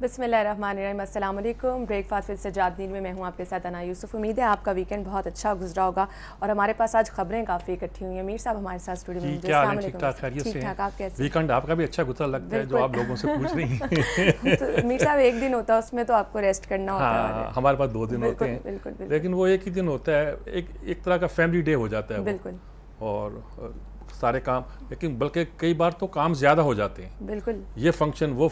بسم اللہ الرحمن الرحیم. السلام علیکم. بریک فاسٹ ود سجاد دین میں میں ہوں آپ کے ساتھ انا یوسف. امید ہے آپ کا ویکینڈ بہت اچھا گزرا ہوگا اور ہمارے پاس آج خبریں کافی اکٹھی ہوئی ہیں. میر صاحب ہمارے ساتھ اسٹوڈیو میں. السلام علیکم. ٹھیک ٹھاک آپ کیسے؟ ویکینڈ آپ کا بھی اچھا گزرا لگتا ہے جو آپ لوگوں سے پوچھ رہی ہیں. تو میر صاحب ایک دن ہوتا ہے اس میں تو آپ کو ریسٹ کرنا ہوتا ہے. ہمارے پاس 2 دن ہوتے ہیں لیکن وہ ایک ہی دن ہوتا ہے. ایک طرح کا فیملی ڈے ہو جاتا ہے بالکل. اور سارے کام لیکن بلکہ کئی بار تو کام زیادہ ہو جاتے ہیں. بالکل. یہ فنکشن وہ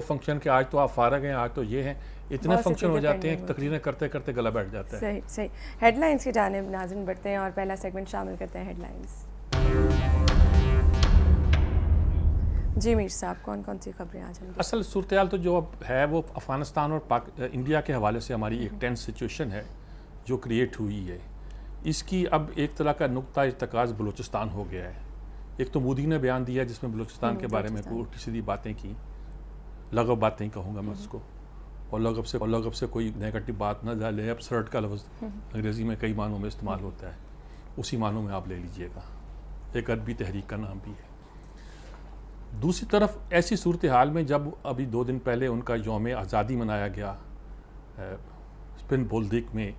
فنکشن کہ آج تو آپ فارغ ہیں, آج تو یہ ہیں, اتنے فنکشن ہو جاتے ہیں تقریریں کرتے کرتے گلا بیٹھ جاتا ہے. صحیح صحیح. ہیڈ لائنس کی جانب ناظرین بڑھتے ہیں اور پہلا سیگمنٹ شامل کرتے ہیں ہیڈ لائنس. جی میر صاحب کون کون سی خبریں آج ہم؟ اصل صورتحال تو جو اب ہے وہ افغانستان اور انڈیا کے حوالے سے ہماری ایک ٹینس سچویشن ہے جو کریٹ ہوئی ہے. اس کی اب ایک طرح کا نقطہ ارتکاز بلوچستان ہو گیا ہے. ایک تو مودی نے بیان دیا جس میں بلوچستان کے بارے میں الٹی سیدھی باتیں کی, لغو باتیں کہوں گا میں اس کو, اور لغو سے کوئی نیگیٹو بات نہ ڈالے. ابسرڈ کا لفظ انگریزی میں کئی معنوں میں استعمال ہوتا ہے, اسی معنوں میں آپ لے لیجئے گا. ایک ادبی تحریک کا نام بھی ہے. دوسری طرف ایسی صورتحال میں جب ابھی 2 دن پہلے ان کا یوم آزادی منایا گیا اسپن بولدک میں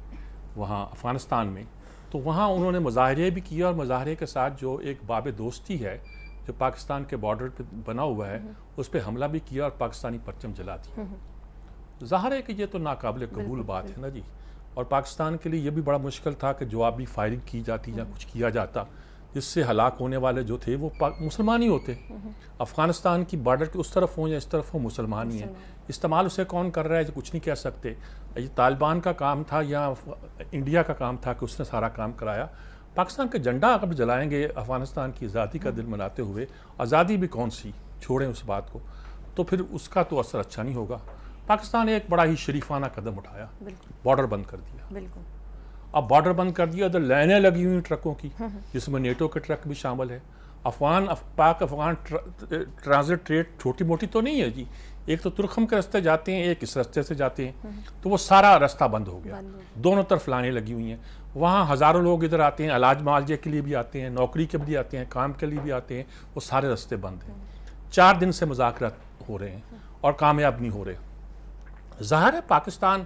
وہاں افغانستان میں, تو وہاں انہوں نے مظاہرے بھی کیا اور مظاہرے کے ساتھ جو ایک باب دوستی ہے جو پاکستان کے بارڈر پہ بنا ہوا ہے اس پہ حملہ بھی کیا اور پاکستانی پرچم جلا دیا. ظاہر ہے کہ یہ تو ناقابل قبول بات ہے نا جی, اور پاکستان کے لیے یہ بھی بڑا مشکل تھا کہ جوابی فائرنگ کی جاتی یا کچھ کیا جاتا جس سے ہلاک ہونے والے جو تھے وہ مسلمان ہی ہوتے. افغانستان کی بارڈر کے اس طرف ہوں یا اس طرف ہوں مسلمان ہی ہیں. استعمال اسے کون کر رہا ہے کچھ نہیں کہہ سکتے. یہ طالبان کا کام تھا یا انڈیا کا کام تھا کہ اس نے سارا کام کرایا. پاکستان کا جھنڈا اگر جلائیں گے افغانستان کی آزادی کا دل مناتے ہوئے, آزادی بھی کون سی, چھوڑیں اس بات کو, تو پھر اس کا تو اثر اچھا نہیں ہوگا. پاکستان نے ایک بڑا ہی شریفانہ قدم اٹھایا, بارڈر بند کر دیا. اب بارڈر بند کر دیا, ادھر لائنیں لگی ہوئی ٹرکوں کی جس میں نیٹو کے ٹرک بھی شامل ہے. پاک افغان ٹرانزٹ ٹریڈ چھوٹی موٹی تو نہیں ہے جی. ایک تو ترکھم کے راستے جاتے ہیں, ایک اس راستے سے جاتے ہیں, تو وہ سارا راستہ بند ہو گیا. دونوں طرف لائنیں لگی ہوئی ہیں. وہاں ہزاروں لوگ ادھر آتے ہیں, علاج معالجے کے لیے بھی آتے ہیں, نوکری کے لیے آتے ہیں, کام کے لیے بھی آتے ہیں. وہ سارے راستے بند ہیں. 4 دن سے مذاکرات ہو رہے ہیں اور کامیاب نہیں ہو رہے. ظاہر ہے پاکستان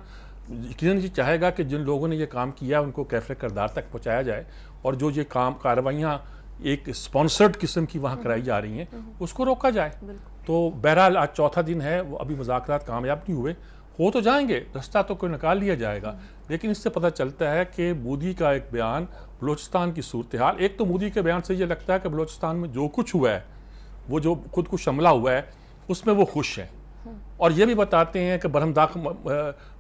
یقیناً یہ چاہے گا کہ جن لوگوں نے یہ کام کیا ان کو کیفر کردار تک پہنچایا جائے, اور جو یہ کارروائیاں ایک اسپانسرڈ قسم کی وہاں کرائی جا رہی ہیں اس کو روکا جائے. تو بہرحال آج 4تھا دن ہے, وہ ابھی مذاکرات کامیاب نہیں ہوئے. ہو تو جائیں گے, رستہ تو کوئی نکال لیا جائے گا. لیکن اس سے پتہ چلتا ہے کہ مودی کا ایک بیان بلوچستان کی صورتحال, ایک تو مودی کے بیان سے یہ لگتا ہے کہ بلوچستان میں جو کچھ ہوا ہے, وہ جو خود کش حملہ ہوا ہے اس میں وہ خوش ہیں, اور یہ بھی بتاتے ہیں کہ برہمداغ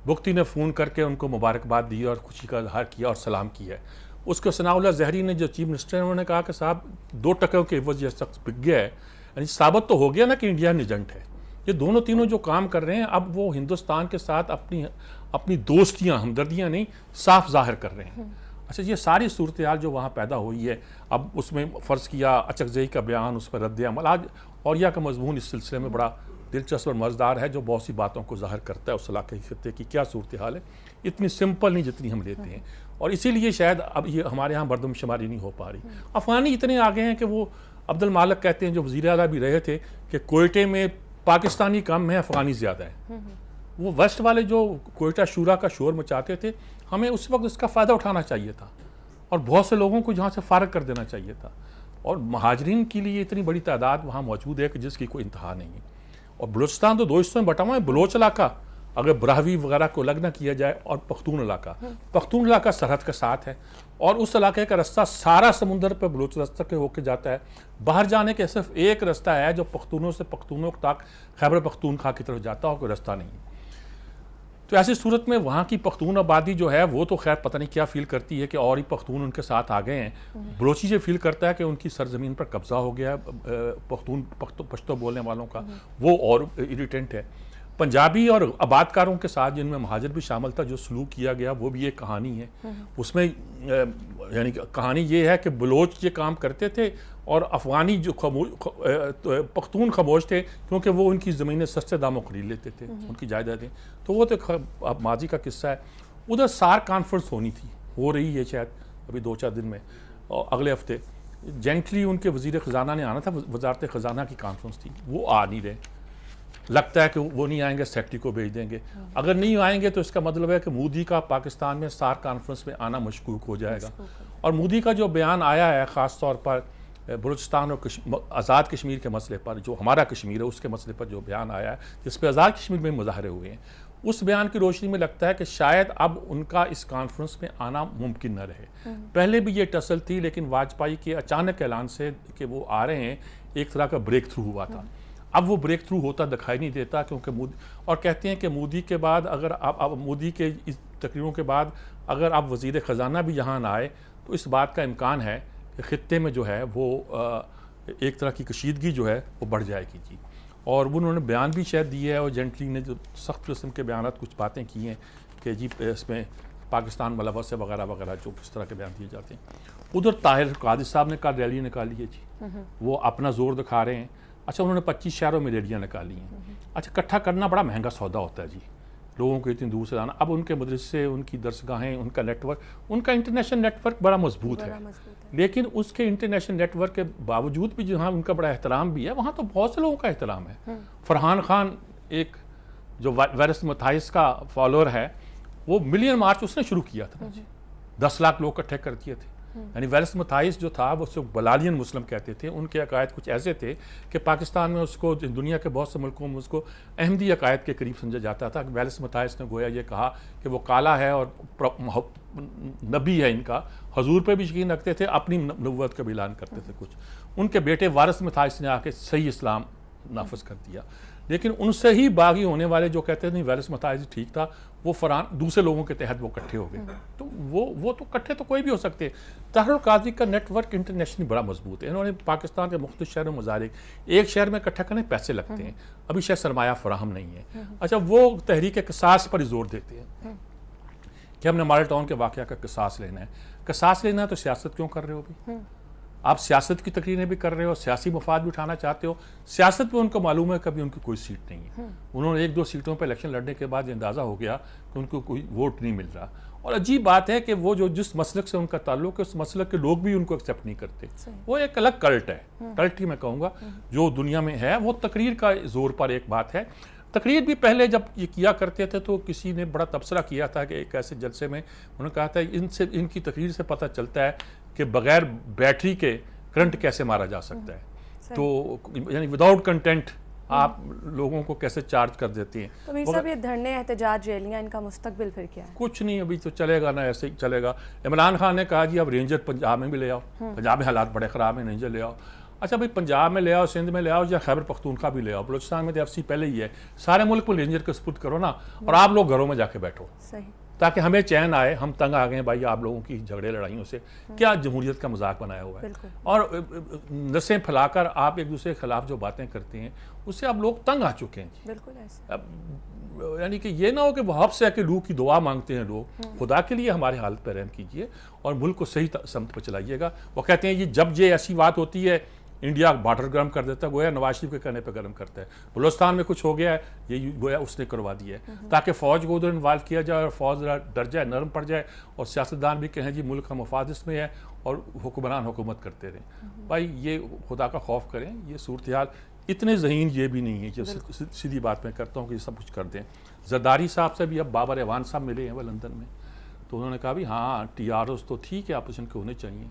بگٹی نے فون کر کے ان کو مبارکباد دی اور خوشی کا اظہار کیا اور سلام کیا ہے. اس کے ثناء اللہ زہری نے جو چیف منسٹر ہیں انہوں نے کہا کہ صاحب 2 ٹکوں کے عوض یہ شخص بک گیا ہے. یعنی ثابت تو ہو گیا نا کہ انڈین ایجنٹ ہے. یہ دونوں تینوں جو کام کر رہے ہیں اب وہ ہندوستان کے ساتھ اپنی دوستیاں, ہمدردیاں نہیں, صاف ظاہر کر رہے ہیں. اچھا, یہ ساری صورتحال جو وہاں پیدا ہوئی ہے, اب اس میں فرض کیا اچکزئی کا بیان, اس پر رد عمل, آج اوریا کا مضمون اس سلسلے میں بڑا دلچسپ اور مزیدار ہے جو بہت سی باتوں کو ظاہر کرتا ہے اس علاقے خطے کی کیا صورتحال ہے. اتنی سمپل نہیں جتنی ہم لیتے ہیں, اور اسی لیے شاید اب یہ ہمارے ہاں مردم شماری نہیں ہو پا رہی. افغانی اتنے آگے ہیں کہ وہ عبد المالک کہتے ہیں جو وزیر اعلیٰ بھی رہے تھے کہ کوئٹے میں پاکستانی کم ہے, افغانی زیادہ ہیں. وہ ویسٹ والے جو کوئٹہ شورا کا شور مچاتے تھے, ہمیں اس وقت اس کا فائدہ اٹھانا چاہیے تھا اور بہت سے لوگوں کو یہاں سے فارغ کر دینا چاہیے تھا. اور مہاجرین کے لیے اتنی بڑی تعداد وہاں موجود ہے کہ جس کی کوئی انتہا نہیں ہے. اور بلوچستان تو 2 حصوں میں بٹا ہوا ہے. بلوچ علاقہ اگر براہوی وغیرہ کو الگ نہ کیا جائے, اور پختون علاقہ سرحد کے ساتھ ہے, اور اس علاقے کا رستہ سارا سمندر پہ بلوچ رستہ کے ہو کے جاتا ہے. باہر جانے کے صرف ایک رستہ ہے جو پختونوں سے پختونوں تک خیبر پختونخوا کی طرف جاتا ہو, کوئی رستہ نہیں. تو ایسی صورت میں وہاں کی پختون آبادی جو ہے وہ تو خیر پتہ نہیں کیا فیل کرتی ہے کہ اور ہی پختون ان کے ساتھ آ گئے ہیں. بلوچی یہ فیل کرتا ہے کہ ان کی سرزمین پر قبضہ ہو گیا ہے پشتو بولنے والوں کا, وہ اور اریٹنٹ ہے. پنجابی اور آباد کاروں کے ساتھ جن میں مہاجر بھی شامل تھا جو سلوک کیا گیا وہ بھی ایک کہانی ہے. اس میں یعنی کہانی یہ ہے کہ بلوچ یہ کام کرتے تھے اور افغانی جو پختون خاموش تھے کیونکہ وہ ان کی زمینیں سستے داموں خرید لیتے تھے, ان کی جائیدادیں. تو وہ تو ماضی کا قصہ ہے. ادھر سار کانفرنس ہونی تھی, ہو رہی ہے شاید ابھی 2-4 دن میں, اور اگلے ہفتے جینٹلی ان کے وزیر خزانہ نے آنا تھا, وزارت خزانہ کی کانفرنس تھی, وہ آ نہیں رہے. لگتا ہے کہ وہ نہیں آئیں گے سیکٹری کو بھیج دیں گے. اگر نہیں آئیں گے تو اس کا مطلب ہے کہ مودی کا پاکستان میں سار کانفرنس میں آنا مشکوک ہو جائے گا. اور مودی کا جو بیان آیا ہے خاص طور پر بلوچستان اور آزاد کشمیر کے مسئلے پر، جو ہمارا کشمیر ہے اس کے مسئلے پر جو بیان آیا ہے جس پہ آزاد کشمیر میں مظاہرے ہوئے ہیں، اس بیان کی روشنی میں لگتا ہے کہ شاید اب ان کا اس کانفرنس میں آنا ممکن نہ رہے. پہلے بھی یہ ٹسل تھی، لیکن واجپئی کے اچانک اعلان سے کہ وہ آ رہے ہیں ایک طرح کا بریک تھرو ہوا تھا. اب وہ بریک تھرو ہوتا دکھائی نہیں دیتا، کیونکہ مودی، اور کہتے ہیں کہ مودی کے بعد اگر اب مودی کے اس تقریروں کے بعد اگر اب وزیر خزانہ بھی یہاں نہ آئے تو اس بات کا امکان ہے کہ خطے میں جو ہے وہ ایک طرح کی کشیدگی جو ہے وہ بڑھ جائے گی جی. اور انہوں نے بیان بھی شاید دیے ہے، اور جینٹلی نے جو سخت قسم کے بیانات کچھ باتیں کی ہیں کہ جی اس میں پاکستان ملوث ہے وغیرہ وغیرہ، جو کس طرح کے بیان دیے جاتے ہیں. ادھر طاہر قادری صاحب نے کل ریلی نکالی ہے جی، وہ اپنا زور دکھا رہے ہیں. اچھا انہوں نے 25 شہروں میں ریلیاں نکالی ہیں. اچھا اکٹھا کرنا بڑا مہنگا سودا ہوتا ہے جی، لوگوں کو اتنی دور سے لانا. اب ان کے مدرسے، ان کی درسگاہیں، ان کا نیٹ ورک، ان کا انٹرنیشنل نیٹ ورک بڑا مضبوط ہے. لیکن اس کے انٹرنیشنل نیٹ ورک کے باوجود بھی جہاں ان کا بڑا احترام بھی ہے، وہاں تو بہت سے لوگوں کا احترام ہے. فرحان خان ایک جو وائرس متھائس کا فالوور ہے، وہ ملین مارچ اس نے شروع کیا تھا جی، 10 لاکھ لوگ اکٹھے کر دیے تھے. یعنی وائرس متھائس جو تھا وہ صرف بلالیان مسلم کہتے تھے. ان کے عقائد کچھ ایسے تھے کہ پاکستان میں اس کو، دنیا کے بہت سے ملکوں میں اس کو احمدی عقائد کے قریب سمجھا جاتا تھا. وائرس متھائس نے گویا یہ کہا کہ وہ کالا ہے اور نبی ہے ان کا، حضور پہ بھی یقین رکھتے تھے، اپنی نبوت کا بھی اعلان کرتے تھے. کچھ ان کے بیٹے وارث متھائس نے آ کے صحیح اسلام نافذ کر دیا. لیکن ان سے ہی باغی ہونے والے جو کہتے تھے نہیں وائرس متھائس ٹھیک تھا، وہ دوسرے لوگوں کے تحت وہ اکٹھے ہو گئے. تو وہ تو اکٹھے تو کوئی بھی ہو سکتے. طاہر القادری کا نیٹ ورک انٹرنیشنلی بڑا مضبوط ہے. انہوں نے پاکستان کے مختلف شہروں میں مظاہرے، ایک شہر میں اکٹھا کرنے پیسے لگتے ہیں، ابھی شاید سرمایہ فراہم نہیں ہے. اچھا وہ تحریک قصاص پر زور دیتے ہیں کہ ہم نے ماڈل ٹاؤن کے واقعہ کا قصاص لینا ہے. قصاص لینا ہے تو سیاست کیوں کر رہے ہو بھی؟ آپ سیاست کی تقریریں بھی کر رہے ہو، سیاسی مفاد بھی اٹھانا چاہتے ہو. سیاست میں ان کو معلوم ہے کبھی ان کی کوئی سیٹ نہیں ہے. انہوں نے 1-2 سیٹوں پہ الیکشن لڑنے کے بعد یہ اندازہ ہو گیا کہ ان کو کوئی ووٹ نہیں مل رہا. اور عجیب بات ہے کہ وہ جو جس مسلک سے ان کا تعلق ہے اس مسلک کے لوگ بھی ان کو ایکسیپٹ نہیں کرتے. وہ ایک الگ کلٹ ہے، کلٹ ہی میں کہوں گا جو دنیا میں ہے. وہ تقریر کا زور پر ایک بات ہے. تقریر بھی پہلے جب یہ کیا کرتے تھے تو کسی نے بڑا تبصرہ کیا تھا کہ ایک ایسے جلسے میں انہوں نے کہا تھا ان کی تقریر سے پتہ چلتا ہے کہ بغیر بیٹری کے کرنٹ کیسے مارا جا سکتا ہے. تو یعنی وداؤٹ کنٹینٹ آپ لوگوں کو کیسے چارج کر دیتے ہیں. تو میر صاحب یہ دھرنے، احتجاج، ریلیاں، ان کا مستقبل پھر کیا ہے؟ کچھ نہیں، ابھی تو چلے گا نا، ایسے ہی چلے گا. عمران خان نے کہا جی اب رینجر پنجاب میں بھی لے آؤ، پنجاب میں حالات بڑے خراب ہیں، رینجر لے آؤ. اچھا بھائی پنجاب میں لے آؤ، سندھ میں لے آؤ، یا خیبر پختونخوا بھی لے آؤ. بلوچستان میں تو FC پہلے ہی ہے. سارے ملک میں رینجر کو سپرد کرو نا، اور آپ لوگ گھروں میں جا کے بیٹھو تاکہ ہمیں چین آئے. ہم تنگ آ گئے ہیں بھائی آپ لوگوں کی جھگڑے لڑائیوں سے. کیا جمہوریت کا مذاق بنایا ہوا ہے. اور نسیں پھیلا کر آپ ایک دوسرے کے خلاف جو باتیں کرتے ہیں اس سے اب لوگ تنگ آ چکے ہیں. بالکل ایسے یعنی کہ یہ نہ ہو کہ وہ حب سے کہ روح کی دعا مانگتے ہیں لوگ. خدا کے لیے ہماری حالت پہ رحم کیجئے اور ملک کو صحیح سمت پہ چلائیے گا. وہ کہتے ہیں یہ جب یہ ایسی بات ہوتی ہے انڈیا بارڈر گرم کر دیتا ہے، گویا نواز شریف کے کہنے پہ گرم کرتا ہے. بلوچستان میں کچھ ہو گیا ہے، یہ گویا اس نے کروا دیا ہے تاکہ فوج کو ادھر انوالو کیا جائے اور فوج ڈر جائے، نرم پڑ جائے، اور سیاستدان بھی کہیں جی ملک کا مفاد اس میں ہے اور حکمران حکومت کرتے رہیں. بھائی یہ خدا کا خوف کریں. یہ صورتحال اتنے ذہین یہ بھی نہیں ہے کہ سیدھی بات میں کرتا ہوں کہ یہ سب کچھ کر دیں. زرداری صاحب سے بھی اب بابر اعوان صاحب ملے ہیں وہ لندن میں، تو انہوں نے کہا بھی ہاں TROs تو ٹھیک ہے اپوزیشن کے ہونے چاہیے.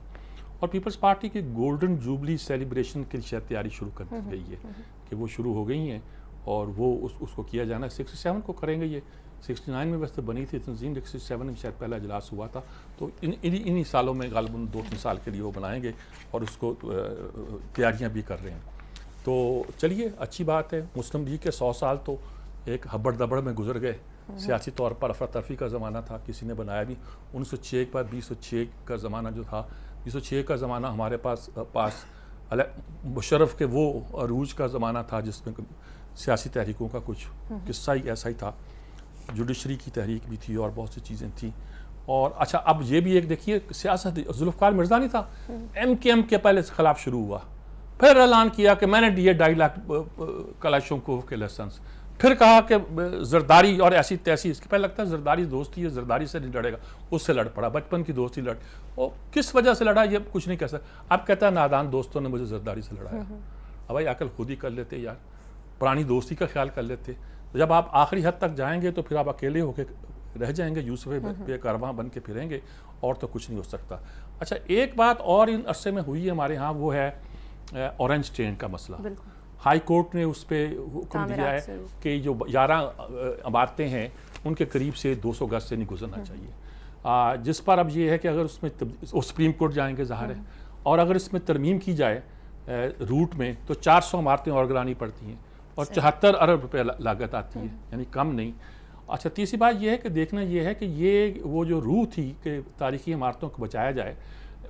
اور پیپلز پارٹی کی گولڈن جوبلی سیلیبریشن کی شاید تیاری شروع کر دی گئی ہے کہ وہ شروع ہو گئی ہیں اور وہ اس کو کیا جانا ہے. 67 کو کریں گے. یہ 69 میں ویسے بنی تھی تنظیم، 67 میں شاید پہلا اجلاس ہوا تھا. تو انہی سالوں میں غالباً 2-3 سال کے لیے وہ بنائیں گے اور اس کو تیاریاں بھی کر رہے ہیں. تو چلیے اچھی بات ہے. مسلم لیگ کے 100 سال تو ایک ہبڑ دبڑ میں گزر گئے. سیاسی طور پر افراتفری کا زمانہ تھا، کسی نے بنایا بھی. 1906 کے بعد 2006 کا زمانہ جو تھا، 2006 کا زمانہ ہمارے پاس مشرف کے وہ عروج کا زمانہ تھا جس میں سیاسی تحریکوں کا کچھ قصہ ہی ایسا ہی تھا. جوڈیشری کی تحریک بھی تھی اور بہت سی چیزیں تھیں. اور اچھا اب یہ بھی ایک دیکھیے سیاست، ذوالفقار مرزا نہیں تھا، MKM کے پہلے سے خلاف شروع ہوا، پھر اعلان کیا کہ میں نے دیے 2.5 لاکھ کلاشنکوف کے لائسنس، پھر کہا کہ زرداری اور ایسی تیسی. اس کے پہلے لگتا ہے زرداری دوستی ہے، زرداری سے نہیں لڑے گا، اس سے لڑ پڑا. بچپن کی دوستی لڑ، اور کس وجہ سے لڑا یہ کچھ نہیں کہہ سکتا. اب کہتا ہے نادان دوستوں نے مجھے زرداری سے لڑایا. اب بھائی عقل خود ہی کر لیتے یار. پرانی دوستی کا خیال کر لیتے. جب آپ آخری حد تک جائیں گے تو پھر آپ اکیلے ہو کے رہ جائیں گے, یوسف بے کارواں بن کے پھریں گے, اور تو کچھ نہیں ہو سکتا. اچھا, ایک بات اور ان عرصے میں ہوئی ہے ہمارے ہاں, وہ ہے اورنج ٹرین کا مسئلہ. ہائی کورٹ نے اس پہ حکم دیا ہے کہ جو 11 عمارتیں ہیں ان کے قریب سے 200 گز سے نہیں گزرنا چاہیے, جس پر اب یہ ہے کہ اگر اس میں سپریم کورٹ جائیں گے ظاہر ہے, اور اگر اس میں ترمیم کی جائے روٹ میں تو 400 عمارتیں اور گرانی پڑتی ہیں اور 74 ارب روپے لاگت آتی ہے, یعنی کم نہیں. اچھا, تیسری بات یہ ہے کہ دیکھنا یہ ہے کہ یہ وہ جو روح تھی کہ تاریخی عمارتوں کو بچایا جائے,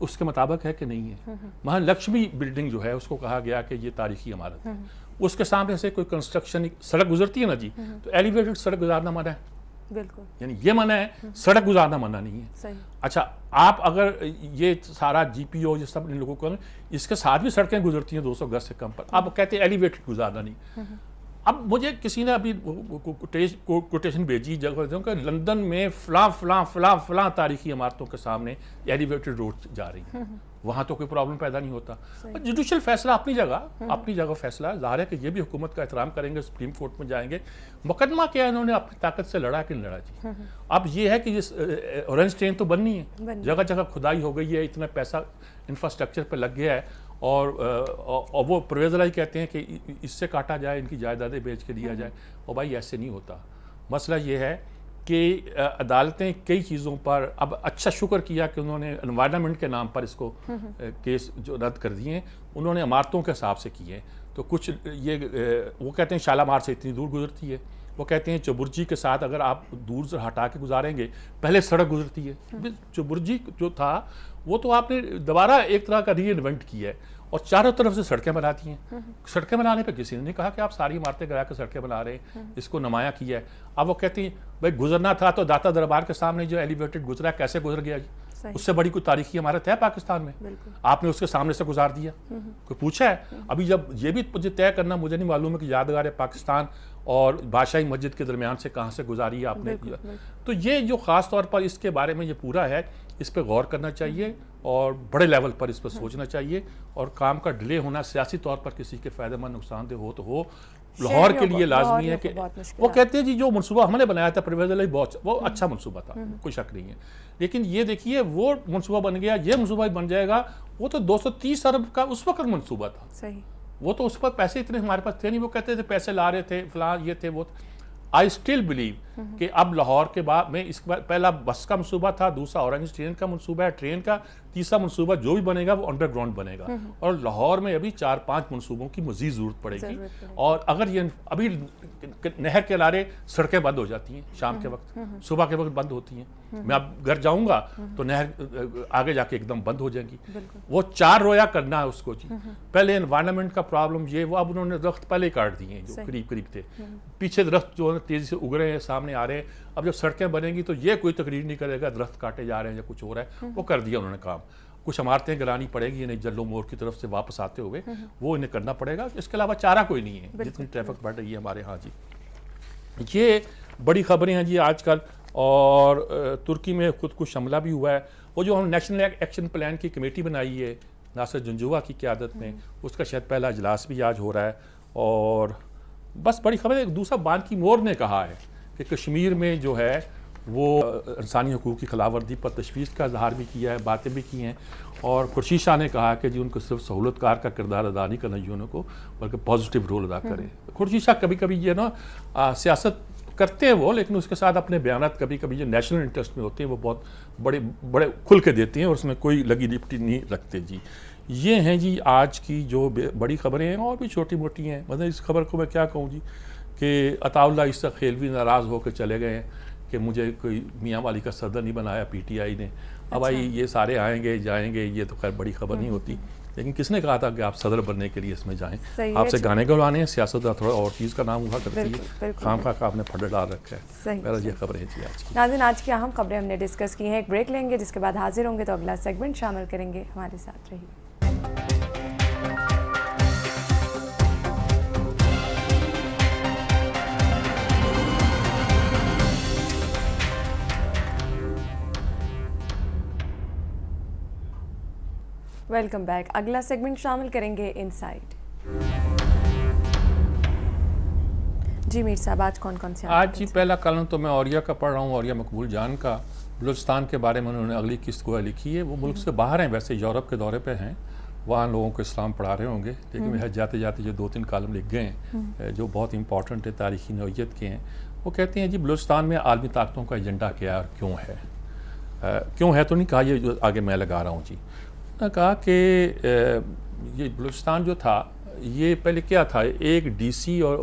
اس کے مطابق ہے کہ نہیں ہے. مہا لکشمی بلڈنگ جو ہے اس کو کہا گیا کہ یہ تاریخی عمارت ہے, اس کے سامنے سے کوئی کنسٹرکشن سڑک گزرتی ہے نا جی, تو ایلیویٹڈ سڑک گزارنا منع ہے. بالکل, یعنی یہ منع ہے, سڑک گزارنا منع نہیں ہے. صحیح. اچھا, آپ اگر یہ سارا جی پی او یہ سب ان لوگوں کو, اس کے ساتھ بھی سڑکیں گزرتی ہیں 200 گز سے کم پر, آپ کہتے ہیں ایلیویٹڈ گزارنا نہیں. اب مجھے کسی نے ابھی کوٹیشن بھیجی جگہ کہ لندن میں فلاں فلاں فلاں فلاں تاریخی عمارتوں کے سامنے ایلیویٹڈ روڈ جا رہی ہیں, وہاں تو کوئی پرابلم پیدا نہیں ہوتا. جوڈیشل فیصلہ اپنی جگہ فیصلہ ہے, ظاہر ہے کہ یہ بھی حکومت کا احترام کریں گے, سپریم کورٹ میں جائیں گے. مقدمہ کیا انہوں نے اپنی طاقت سے لڑا کہ نہیں لڑا جی. اب یہ ہے کہ یہ اورنج ٹرین تو بننی ہے, جگہ جگہ کھدائی ہو گئی ہے, اتنا پیسہ انفراسٹرکچر پہ لگ گیا ہے, اور وہ پرویز الہی کہتے ہیں کہ اس سے کاٹا جائے, ان کی جائیدادیں بیچ کے دیا جائے. اور بھائی ایسے نہیں ہوتا. مسئلہ یہ ہے کہ عدالتیں کئی چیزوں پر, اب اچھا شکر کیا کہ انہوں نے انوائرمنٹ کے نام پر اس کو کیس جو رد کر دیے ہیں, انہوں نے عمارتوں کے حساب سے کیے ہیں. تو کچھ یہ وہ کہتے ہیں شالامار سے اتنی دور گزرتی ہے, وہ کہتے ہیں چبرجی کے ساتھ اگر آپ دور سے ہٹا کے گزاریں گے, پہلے سڑک گزرتی ہے. چبرجی جو تھا وہ تو آپ نے دوبارہ ایک طرح کا ری انوینٹ کیا ہے, اور چاروں طرف سے سڑکیں بناتی ہیں. سڑکیں بنانے پہ کسی نے نہیں کہا کہ آپ ساری عمارتیں گرا کے سڑکیں بنا رہے ہیں, اس کو نمایاں کیا ہے. اب وہ کہتی ہیں بھائی گزرنا تھا تو داتا دربار کے سامنے جو ایلیویٹڈ گزرا کیسے گزر گیا جی, اس سے بڑی کوئی تاریخی عمارت ہے پاکستان میں, آپ نے اس کے سامنے سے گزار دیا, کوئی پوچھا ہے؟ ابھی جب یہ بھی مجھے طے کرنا, مجھے نہیں معلوم ہے کہ یادگار پاکستان اور بادشاہی مسجد کے درمیان سے کہاں سے گزاری ہے آپ نے. تو یہ جو خاص طور پر اس کے بارے میں یہ پورا ہے, اس پہ غور کرنا چاہیے اور بڑے لیول پر اس پہ سوچنا چاہیے, اور کام کا ڈیلے ہونا سیاسی طور پر کسی کے فائدہ مند نقصان دہ ہو تو ہو. لاہور کے لیے لازمی ہے کہ وہ کہتے ہیں جی جو منصوبہ ہم نے بنایا تھا پرویز الہی بہت وہ اچھا منصوبہ تھا, کوئی شک نہیں ہے, لیکن یہ دیکھیے وہ منصوبہ بن گیا, یہ منصوبہ بن جائے گا, وہ تو 230 ارب کا اس وقت منصوبہ تھا. صحیح. وہ تو اس پر پیسے اتنے ہمارے پاس تھے نہیں, وہ کہتے تھے پیسے لا رہے تھے فلاں یہ تھے وہ. آئی اسٹل بلیو کہ اب لاہور کے بعد میں اس پہلا بس کا منصوبہ تھا, دوسرا اورنج ٹرین کا منصوبہ ہے, ٹرین کا, تیسرا منصوبہ جو بھی بنے گا وہ انڈر گراؤنڈ بنے گا, اور لاہور میں ابھی 4-5 منصوبوں کی مزید ضرورت پڑے گی. اور اگر یہ ابھی نہر کے کنارے سڑکیں بند ہو جاتی ہیں شام کے وقت, صبح کے وقت بند ہوتی ہیں, میں اب گھر جاؤں گا تو نہر آگے جا کے ایک دم بند ہو جائیں گی. وہ 4 رویا کرنا ہے اس کو جی. پہلے انوائرمنٹ کا پرابلم یہ, وہ اب انہوں نے درخت پہلے کاٹ دیے ہیں جو قریب تھے, پیچھے درخت جو تیزی سے اگ رہے ہیں, سامنے آ رہے ہیں. اب جب سڑکیں بنیں گی تو یہ کوئی تقریر نہیں کرے گا درخت کاٹے جا رہے ہیں یا کچھ ہو رہا ہے, وہ کر دیا انہوں نے کام. کچھ عمارتیں گرانی پڑے گی انہیں جلو مور کی طرف سے واپس آتے ہوئے, وہ انہیں کرنا پڑے گا, اس کے علاوہ چارہ کوئی نہیں ہے جتنی ٹریفک بڑھ رہی ہے ہمارے ہاں جی. یہ بڑی خبریں ہیں جی آج کل. اور ترکی میں خود کش حملہ بھی ہوا ہے. وہ جو ہم نیشنل ایکشن پلان کی کمیٹی بنائی ہے ناصر جنجوعہ کی قیادت میں, اس کا شاید پہلا اجلاس بھی آج ہو رہا ہے. اور بس بڑی خبر ہے, دوسرا بان کی مون نے کہا ہے کہ کشمیر میں جو ہے وہ انسانی حقوق کی خلاف ورزی پر تشویش کا اظہار بھی کیا ہے, باتیں بھی کی ہیں. اور خورشید شاہ نے کہا کہ جی ان کو صرف سہولت کار کا کردار ادا نہیں کرنا چاہیے ان کو, بلکہ پازیٹیو رول ادا کرے. خورشید شاہ کبھی کبھی یہ نا سیاست کرتے ہیں وہ, لیکن اس کے ساتھ اپنے بیانات کبھی کبھی جو نیشنل انٹرسٹ میں ہوتے ہیں وہ بہت بڑے کھل کے دیتے ہیں, اور اس میں کوئی لگی لپٹی نہیں رکھتے جی. یہ ہیں جی آج کی جو بڑی خبریں ہیں, اور بھی چھوٹی موٹی ہیں. مطلب اس خبر کو میں کیا کہوں جی کہ عطا اللہ عیسیٰ خیلوی ناراض ہو کے چلے گئے ہیں کہ مجھے کوئی میاں والی کا صدر نہیں بنایا پی ٹی آئی نے. اب آئی یہ سارے آئیں گے جائیں گے, یہ تو خیر بڑی خبر نہیں ہوتی, لیکن کس نے کہا تھا کہ آپ صدر بننے کے لیے اس میں جائیں؟ آپ سے گانے گلوانے ہیں, سیاست کا تھوڑا اور چیز کا نام ہوا کرتی ہے, خام خواہ کا آپ نے پھڈا ڈال رکھا ہے. میرا یہ خبریں تھی آج کی. ناظرین آج کی اہم خبریں ہم نے ڈسکس کی ہیں. ایک بریک لیں گے, جس کے بعد حاضر ہوں گے تو اگلا سیگمنٹ شامل کریں گے. ہمارے ساتھ رہیے. Welcome back. اگلا سیگمنٹ شامل کریں گے انسائٹ. جی میر صاحب، آج کون کون سے آج جی پہلا کالم تو میں اوریہ کا پڑھ رہا ہوں، اوریہ مقبول جان کا. بلوچستان کے بارے میں انہوں نے اگلی قسط کو لکھی ہے. وہ ملک سے باہر ہیں، ویسے یورپ کے دورے پہ ہیں، وہاں لوگوں کو اسلام پڑھا رہے ہوں گے، لیکن جاتے جاتے جو 2-3 کالم لکھ گئے ہیں جو بہت امپورٹنٹ ہے، تاریخی نوعیت کے ہیں. وہ کہتے ہیں جی بلوچستان میں عالمی طاقتوں کا ایجنڈا کیا اور کیوں ہے. کیوں ہے تو نہیں کہا، یہ جو آگے میں لگا رہا ہوں جی. انہوں نے کہا کہ یہ بلوچستان جو تھا یہ پہلے کیا تھا، ایک ڈی سی اور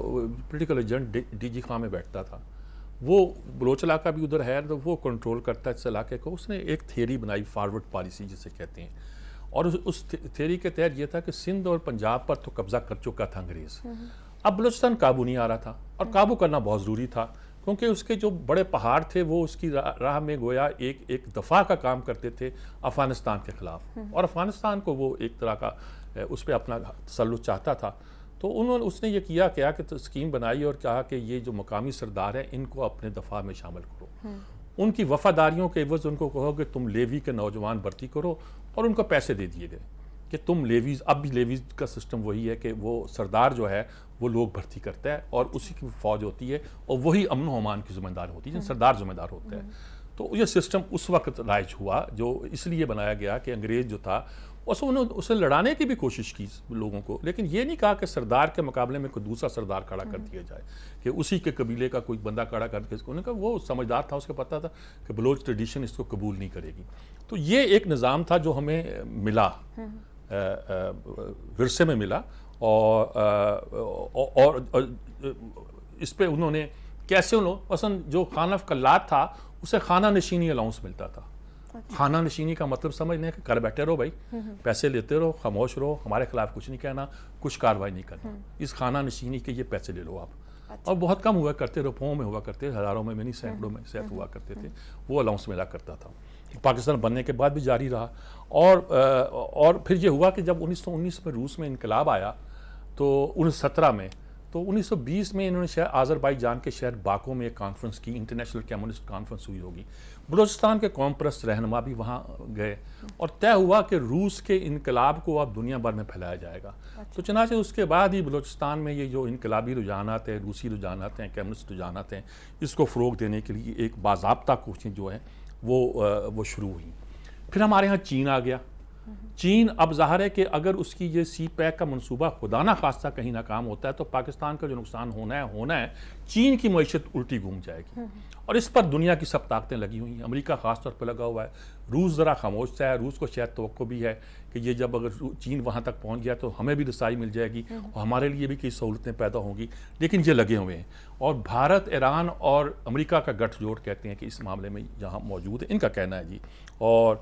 political agent D G Khan میں بیٹھتا تھا. وہ بلوچ علاقہ بھی ادھر ہے تو وہ کنٹرول کرتا ہے اس علاقے کو. اس نے ایک تھیوری بنائی، فارورڈ پالیسی جسے کہتے ہیں، اور اس تھیوری کے تحت یہ تھا کہ سندھ اور پنجاب پر تو قبضہ کر چکا تھا انگریز. اب بلوچستان قابو نہیں آ رہا تھا، اور قابو کرنا بہت ضروری تھا کیونکہ اس کے جو بڑے پہاڑ تھے وہ اس کی راہ میں گویا ایک دفاع کا کام کرتے تھے افغانستان کے خلاف، اور افغانستان کو وہ ایک طرح کا اس پہ اپنا تسلط چاہتا تھا. تو اس نے یہ کیا کہ اسکیم بنائی اور کہا کہ یہ جو مقامی سردار ہیں ان کو اپنے دفاع میں شامل کرو. ان کی وفاداریوں کے عوض ان کو کہو کہ تم لیوی کے نوجوان بھرتی کرو، اور ان کو پیسے دے دیے گئے کہ تم لیویز، اب بھی لیویز کا سسٹم وہی ہے کہ وہ سردار جو ہے وہ لوگ بھرتی کرتا ہے اور اسی کی فوج ہوتی ہے، اور وہی امن و امان کی ذمہ دار ہوتی ہے، سردار ذمہ دار ہوتا ہے. تو یہ سسٹم اس وقت رائج ہوا، جو اس لیے بنایا گیا کہ انگریز جو تھا انہوں نے اسے لڑانے کی بھی کوشش کی لوگوں کو، لیکن یہ نہیں کہا کہ سردار کے مقابلے میں کوئی دوسرا سردار کھڑا کر دیا جائے، کہ اسی کے قبیلے کا کوئی بندہ کھڑا کر کے. انہوں نے کہا وہ سمجھدار تھا، اس کو پتہ تھا کہ بلوچ ٹریڈیشن اس کو قبول نہیں کرے گی. تو یہ ایک نظام تھا جو ہمیں ملا، ورثے میں ملا، اور اس پہ انہوں نے کیسے مثلا جو خانہ قلات تھا اسے خانہ نشینی الاؤنس ملتا تھا. خانہ نشینی کا مطلب سمجھنے کہ گھر بیٹھے رہو بھائی، پیسے لیتے رہو، خاموش رہو، ہمارے خلاف کچھ نہیں کہنا، کچھ کارروائی نہیں کرنا، اس خانہ نشینی کے یہ پیسے لے لو آپ. اور بہت کم ہوا کرتے، روپوں میں ہوا کرتے، ہزاروں میں نہیں، سینکڑوں میں صرف ہوا کرتے تھے. وہ الاؤنس ملا کرتا تھا. پاکستان بننے کے بعد بھی جاری رہا. اور پھر یہ ہوا کہ جب 1919 میں روس میں انقلاب آیا تو 1917 میں، تو 1920 میں انہوں نے آذربائیجان کے شہر باکو میں ایک کانفرنس کی، انٹرنیشنل کمیونسٹ کانفرنس ہوئی ہوگی. بلوچستان کے قوم پرست رہنما بھی وہاں گئے، اور طے ہوا کہ روس کے انقلاب کو اب دنیا بھر میں پھیلایا جائے گا. تو چنانچہ اس کے بعد ہی بلوچستان میں یہ جو انقلابی رجحانات ہیں، روسی رجحانات ہیں، کمیونسٹ رجحانات ہیں، اس کو فروغ دینے کے لیے ایک باضابطہ کوششیں جو ہیں وہ شروع ہوئی. پھر ہمارے ہاں چین آ گیا. چین اب ظاہر ہے کہ اگر اس کی یہ سی پیک کا منصوبہ خدا نہ خواستہ کہیں ناکام ہوتا ہے تو پاکستان کا جو نقصان ہونا ہے چین کی معیشت الٹی گھوم جائے گی. اور اس پر دنیا کی سب طاقتیں لگی ہوئی ہیں. امریکہ خاص طور پہ لگا ہوا ہے. روس ذرا خاموش سا ہے. روس کو شاید توقع بھی ہے کہ یہ جب اگر چین وہاں تک پہنچ گیا تو ہمیں بھی رسائی مل جائے گی اور ہمارے لیے بھی کئی سہولتیں پیدا ہوں گی. لیکن یہ لگے ہوئے ہیں. اور بھارت، ایران اور امریکہ کا گٹھ جوڑ کہتے ہیں کہ اس معاملے میں جہاں موجود ہے، ان کا کہنا ہے جی. اور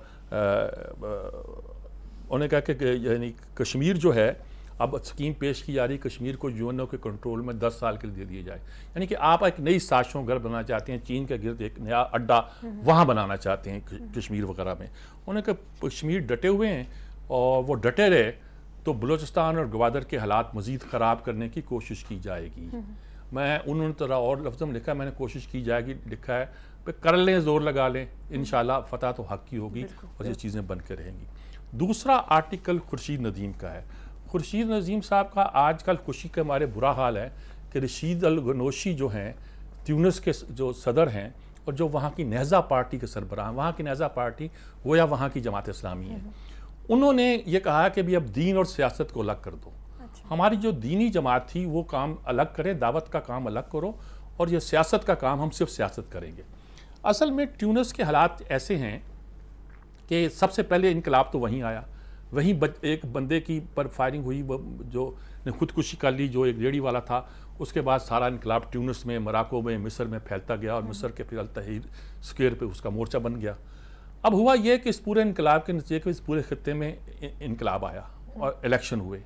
انہوں نے کہا کہ یعنی کشمیر جو ہے اب اسکیم پیش کی جا رہی، کشمیر کو UNO کے کنٹرول میں 10 سال کے لیے دے دیا جائے. یعنی کہ آپ ایک نئی سازشوں گھر بنانا چاہتے ہیں، چین کے گرد ایک نیا اڈا وہاں بنانا چاہتے ہیں کشمیر وغیرہ میں. انہوں نے کہا کشمیر ڈٹے ہوئے ہیں اور وہ ڈٹے رہے تو بلوچستان اور گوادر کے حالات مزید خراب کرنے کی کوشش کی جائے گی. انہوں نے طرح اور لفظوں میں لکھا ہے، میں نے کوشش کی جائے گی لکھا ہے، پہ کر لیں، زور لگا لیں، انشاءاللہ فتح تو حق کی ہوگی اور یہ چیزیں بن کے رہیں گی. دوسرا آرٹیکل خورشید ندیم کا ہے. خورشید ندیم صاحب کا آج کل خوشی کے ہمارے برا حال ہے کہ رشید الغنوشی جو ہیں تیونس کے جو صدر ہیں اور جو وہاں کی نہضہ پارٹی کے سربراہ ہیں، وہاں کی نہضہ پارٹی گویا وہاں کی جماعت اسلامی ہے، انہوں نے یہ کہا کہ بھی اب دین اور سیاست کو الگ کر دو. ہماری جو دینی جماعت تھی وہ کام الگ کرے، دعوت کا کام الگ کرو، اور یہ سیاست کا کام ہم صرف سیاست کریں گے. اصل میں ٹیونس کے حالات ایسے ہیں کہ سب سے پہلے انقلاب تو وہیں آیا، وہیں ایک بندے کی پر فائرنگ ہوئی، وہ جو نے خودکشی کر لی، جو ایک ریڑھی والا تھا. اس کے بعد سارا انقلاب ٹیونس میں، مراکو میں، مصر میں پھیلتا گیا، اور مصر کے پھر التحریر اسکوائر پہ اس کا مورچہ بن گیا. اب ہوا یہ کہ اس پورے انقلاب کے نتیجے کے اس پورے خطے میں انقلاب آیا اور الیکشن ہوئے.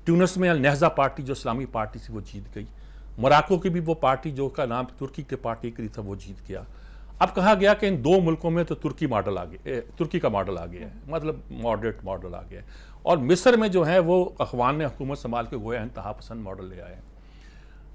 ٹیونس میں النہضہ پارٹی جو اسلامی پارٹی تھی وہ جیت گئی. مراکو کی بھی وہ پارٹی جو کا نام ترکی کے پارٹی کے لیے تھا وہ جیت گیا. اب کہا گیا کہ ان دو ملکوں میں تو ترکی کا ماڈل آ گیا ہے، مطلب ماڈریٹ ماڈل آ گیا ہے. اور مصر میں جو ہے وہ اخوان نے حکومت سنبھال کے گویا انتہا پسند ماڈل لے آئے ہیں.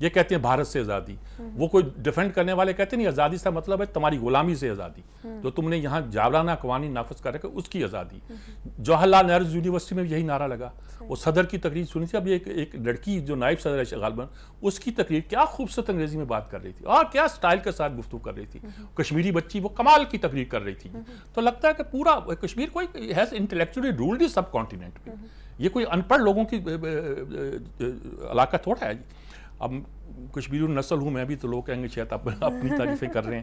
یہ کہتے ہیں بھارت سے آزادی. وہ کوئی ڈیفینڈ کرنے والے کہتے نہیں آزادی سے مطلب ہے تمہاری غلامی سے آزادی, جو تم نے یہاں جابرانہ قوانین نافذ کر رکھے اس کی آزادی. جواہر لال نہرو یونیورسٹی میں بھی یہی نارہ لگا. وہ صدر کی تقریر سنی تھی, اب ایک لڑکی جو نائب صدر ہے غالباً, اس کی تقریر کیا خوبصورت انگریزی میں بات کر رہی تھی اور کیا سٹائل کے ساتھ گفتگو کر رہی تھی. کشمیری بچی وہ کمال کی تقریر کر رہی تھی. تو لگتا ہے کہ پورا کشمیر کوئی has intellectually ruled subcontinent پہ. یہ کوئی ان پڑھ لوگوں کی علاقہ تھوڑا ہے. اب کشمیری نسل ہوں میں بھی, تو لوگ کہیں گے شاید اپنی تعریفیں کر رہے ہیں.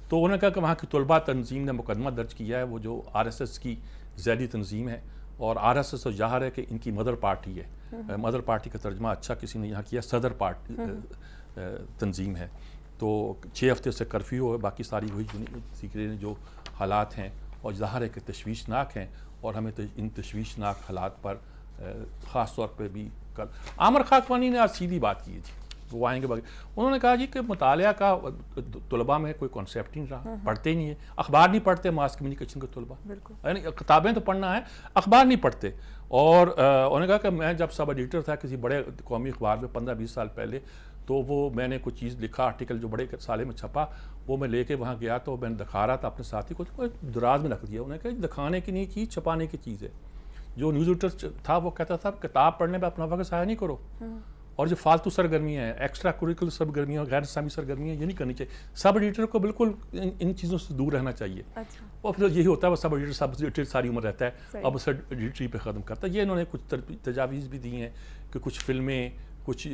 تو انہوں نے کہا کہ وہاں کی طلباء تنظیم نے مقدمہ درج کیا ہے, وہ جو RSS کی ذیلی تنظیم ہے, اور RSS تو ظاہر ہے کہ ان کی مدر پارٹی ہے. مدر پارٹی کا ترجمہ اچھا کسی نے یہاں کیا, صدر پارٹی تنظیم ہے. تو 6 ہفتے سے کرفیو ہے, باقی ساری وہی جو حالات ہیں, اور ظاہر ہے کہ تشویشناک ہیں, اور ہمیں ان تشویشناک حالات پر خاص طور پہ بھی عامر خاکوانی نے آج سیدھی بات کی ہے جی, وہ آئیں گے باقی. انہوں نے کہا جی کہ مطالعہ کا طلباء میں کوئی کانسیپٹ ہی نہیں رہا, پڑھتے ہی نہیں ہے, اخبار نہیں پڑھتے ماس کمیونیکیشن کے طلباء, یعنی کتابیں تو پڑھنا ہے, اخبار نہیں پڑھتے. اور انہوں نے کہا کہ میں جب سب ایڈیٹر تھا کسی بڑے قومی اخبار میں 15-20 سال پہلے, تو وہ میں نے کوئی چیز لکھا, آرٹیکل جو بڑے سالے میں چھپا, وہ میں لے کے وہاں گیا تو میں نے دکھا رہا تھا اپنے ساتھی کو, دراز میں رکھ دیا. انہوں نے کہا دکھانے کی نہیں چیز, چھپانے کی چیز ہے. جو نیوز ایڈیٹر تھا وہ کہتا تھا کتاب پڑھنے میں اپنا وقت ضائع نہیں کرو, اور جو فالتو سرگرمیاں ہیں, ایکسٹرا کوریکولر سرگرمیاں, غیر اسلامی سرگرمیاں, یہ نہیں کرنی چاہیے. سب ایڈیٹر کو بالکل ان چیزوں سے دور رہنا چاہیے. اور پھر یہی ہوتا ہے, وہ سب ایڈیٹر ساری عمر رہتا ہے, اب اسے ایڈیٹری پہ ختم کرتا ہے. یہ انہوں نے کچھ تجاویز بھی دی ہیں کہ کچھ فلمیں, کچھ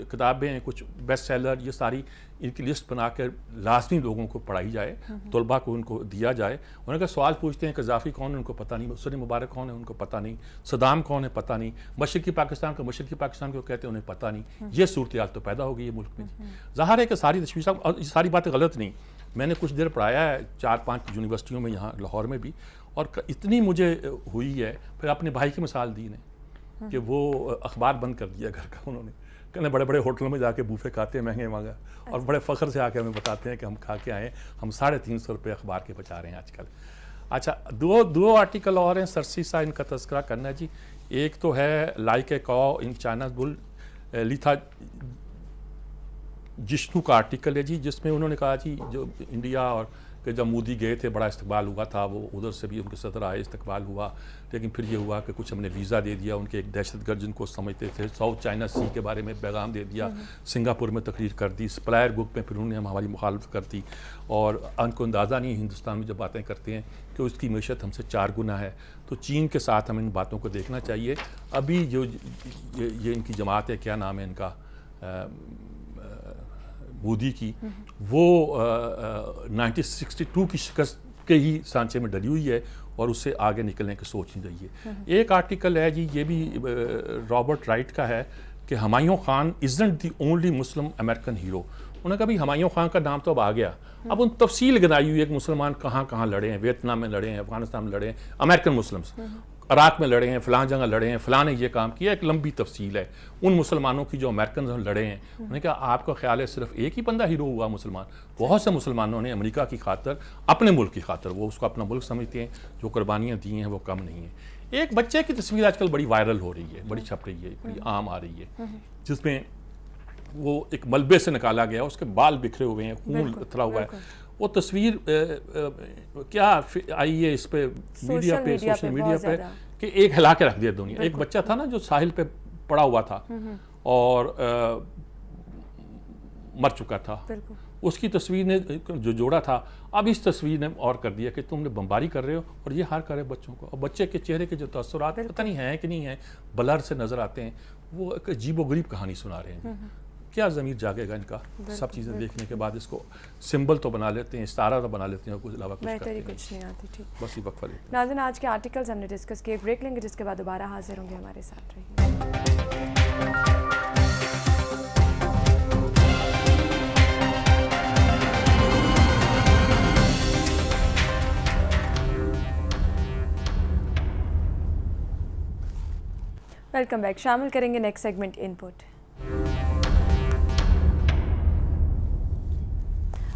کتابیں, کچھ بیسٹ سیلر, یہ ساری ان کی لسٹ بنا کر لازمی لوگوں کو پڑھائی جائے, طلباء کو ان کو دیا جائے. انہوں نے کہا سوال پوچھتے ہیں قذافی کون ہے, ان کو پتہ نہیں, حسنی مبارک کون ہے, ان کو پتہ نہیں, صدام کون ہے, پتہ نہیں, مشرقی پاکستان کو مشرقی پاکستان کو کہتے ہیں, انہیں پتہ نہیں. یہ صورتحال تو پیدا ہو گئی ہے ملک میں. ظاہر ہے کہ ساری تشویشات, اور یہ ساری باتیں غلط نہیں. میں نے کچھ دیر پڑھایا ہے 4-5 یونیورسٹیوں میں, یہاں لاہور میں بھی, اور اتنی مجھے ہوئی ہے. پھر اپنے بھائی کی مثال دی نے کہ وہ اخبار بند کر دیا گھر کا. انہوں نے کہنے بڑے بڑے ہوٹلوں میں جا کے بوفے کھاتے ہیں مہنگے مانگا, اور بڑے فخر سے آ کے ہمیں بتاتے ہیں کہ ہم کھا کے آئے, ہم 350 روپے اخبار کے بچا رہے ہیں آج کل. اچھا, دو آرٹیکل اور ہیں سرسی سا, ان کا تذکرہ کرنا ہے جی. ایک تو ہے like a cow in China's بل, لیتھا جشنو کا آرٹیکل ہے جی, جس میں انہوں نے کہا جی جو انڈیا اور کہ جب مودی گئے تھے بڑا استقبال ہوا تھا, وہ ادھر سے بھی ان کے صدر آئے, استقبال ہوا, لیکن پھر یہ ہوا کہ کچھ ہم نے ویزا دے دیا ان کے ایک دہشت گرد جن کو سمجھتے تھے, ساؤتھ چائنا سی کے بارے میں پیغام دے دیا, سنگاپور میں تقریر کر دی, سپلائر گروپ میں پھر انہوں نے ہماری مخالفت کر دی, اور ان کو اندازہ نہیں ہندوستان میں جب باتیں کرتے ہیں کہ اس کی معیشت ہم سے 4 گنا ہے. تو چین کے ساتھ ہمیں ان باتوں کو دیکھنا چاہیے. ابھی جو یہ ان کی جماعت ہے, کیا نام ہے ان کا, مودی کی, وہ 1962 کی شکست کے ہی سانچے میں ڈلی ہوئی ہے, اور اس سے آگے نکلنے کی سوچ نہیں رہی ہے. ایک آرٹیکل ہے جی, یہ بھی رابرٹ رائٹ کا ہے, کہ Humayun Khan isn't the only Muslim American hero. انہوں نے کہا بھی ہمایوں خان کا نام تو اب آ گیا, اب ان تفصیل گنائی ہوئی ہے کہ مسلمان کہاں کہاں لڑے ہیں, ویتنام میں لڑے ہیں, افغانستان میں لڑے ہیں, امریکن مسلمس عراق میں لڑے ہیں, فلاں جگہ لڑے ہیں, فلاں نے یہ کام کیا, ایک لمبی تفصیل ہے ان مسلمانوں کی جو امریکن لڑے ہیں. انہوں نے کہا آپ کا خیال ہے صرف ایک ہی بندہ ہیرو ہوا مسلمان؟ بہت سے مسلمانوں نے امریکہ کی خاطر, اپنے ملک کی خاطر, وہ اس کو اپنا ملک سمجھتے ہیں, جو قربانیاں دی ہیں وہ کم نہیں ہیں. ایک بچے کی تصویر آج کل بڑی وائرل ہو رہی ہے, بڑی چھپ رہی ہے, بڑی عام آ رہی ہے, جس میں وہ ایک ملبے سے نکالا گیا, اس کے بال بکھرے ہوئے ہیں, خون اترا ہوا ہے. وہ تصویر کیا آئی ہے اس پہ میڈیا پہ, سوشل میڈیا پہ, کہ ایک ہلا کے رکھ دیا دنیا. ایک بچہ تھا نا جو ساحل پہ پڑا ہوا تھا اور مر چکا تھا, اس کی تصویر نے جو جوڑا تھا, اب اس تصویر نے اور کر دیا کہ تم نے بمباری کر رہے ہو اور یہ ہار کر رہے بچوں کو. اور بچے کے چہرے کے جو تاثرات پتہ نہیں ہیں کہ نہیں ہیں, بلر سے نظر آتے ہیں, وہ ایک عجیب و غریب کہانی سنا رہے ہیں. کیا ضمیر جاگے گا ان کا سب چیزیں دیکھنے کے بعد؟ اس کو سمبل تو بنا لیتے ہیں, استعارہ تو بنا لیتے ہیں, اور کچھ علاوہ کچھ کرتے ہیں کچھ نہیں آتی. ٹھیک, بس یہ وقفہ لیتے ہیں. ناظرین آج کے آرٹیکلز ہم نے ڈسکس کیے, بریک لیں گے, جس کے بعد دوبارہ حاضر ہوں گے. ہمارے ساتھ رہیے. Welcome back. شامل کریں گے نیکسٹ سیگمنٹ ان پٹ.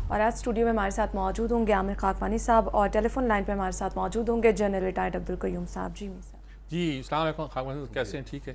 اور آج اسٹوڈیو میں ہمارے ساتھ موجود ہوں گے عامر خاکوانی صاحب, اور ٹیلی فون لائن پہ ہمارے ساتھ موجود ہوں گے جنرل ریٹائرڈ عبدالقیوم صاحب. جی جی السلام علیکم خاکوانی صاحب, کیسے ہیں؟ ٹھیک ہے.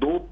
2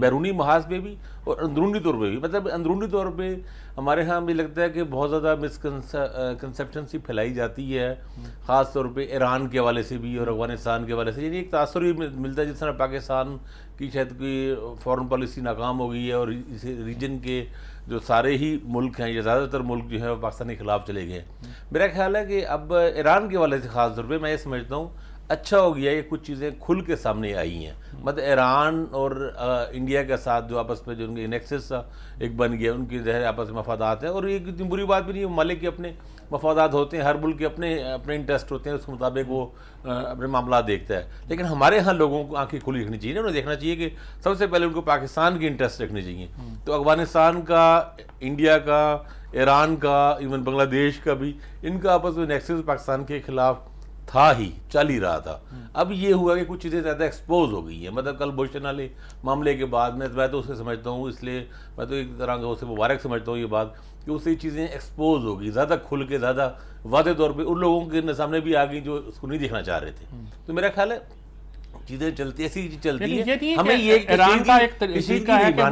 بیرونی محاذ پہ بھی اور اندرونی طور پہ بھی. مطلب اندرونی طور پہ ہمارے ہاں مجھے لگتا ہے کہ بہت زیادہ مسکنسیپشنسی پھیلائی جاتی ہے, خاص طور پہ ایران کے حوالے سے بھی اور افغانستان کے حوالے سے. یعنی ایک تاثر بھی ملتا ہے جس طرح پاکستان کی شاید کوئی فورن پالیسی ناکام ہو گئی ہے اور اس ریجن کے جو سارے ہی ملک ہیں یا زیادہ تر ملک جو ہے وہ پاکستان کے خلاف چلے گئے. میرا خیال ہے کہ اب ایران کے حوالے سے خاص طور پہ میں یہ سمجھتا ہوں اچھا ہو گیا یہ کچھ چیزیں کھل کے سامنے آئی ہیں. مطلب ایران اور انڈیا کے ساتھ جو آپس میں جو ان کے نیکسس ایک بن گیا, ان کے ظاہر آپس میں مفادات ہیں, اور یہ اتنی بری بات بھی نہیں ہے. ممالک کے اپنے مفادات ہوتے ہیں, ہر ملک کے اپنے انٹرسٹ ہوتے ہیں, اس کے مطابق وہ اپنے معاملات دیکھتا ہے. لیکن ہمارے ہاں لوگوں کو آنکھیں کھلی رکھنی چاہیے, انہیں دیکھنا چاہیے کہ سب سے پہلے ان کو پاکستان کے انٹرسٹ رکھنے چاہیے. تو افغانستان کا, انڈیا کا, ایران کا, ایون بنگلہ دیش کا بھی, ان کا آپس میں نیکسس پاکستان کے خلاف تھا ہی, چل ہی رہا تھا. اب یہ ہوا کہ کچھ چیزیں زیادہ ایکسپوز ہو گئی ہیں. مطلب کل بوشن والے معاملے کے بعد میں تو اسے سمجھتا ہوں, اس لیے میں تو ایک طرح کا اسے مبارک سمجھتا ہوں یہ بات, کہ اس سے یہ چیزیں ایکسپوز ہو گئی, زیادہ کھل کے, زیادہ واضح طور پہ ان لوگوں کے سامنے بھی آ گئی جو اس کو نہیں دیکھنا چاہ رہے تھے. تو میرا خیال ہے چیزیں چلتی ایسی چلتی ہیں. ہمیں یہ ایران کا ایک طریقہ ہے کہ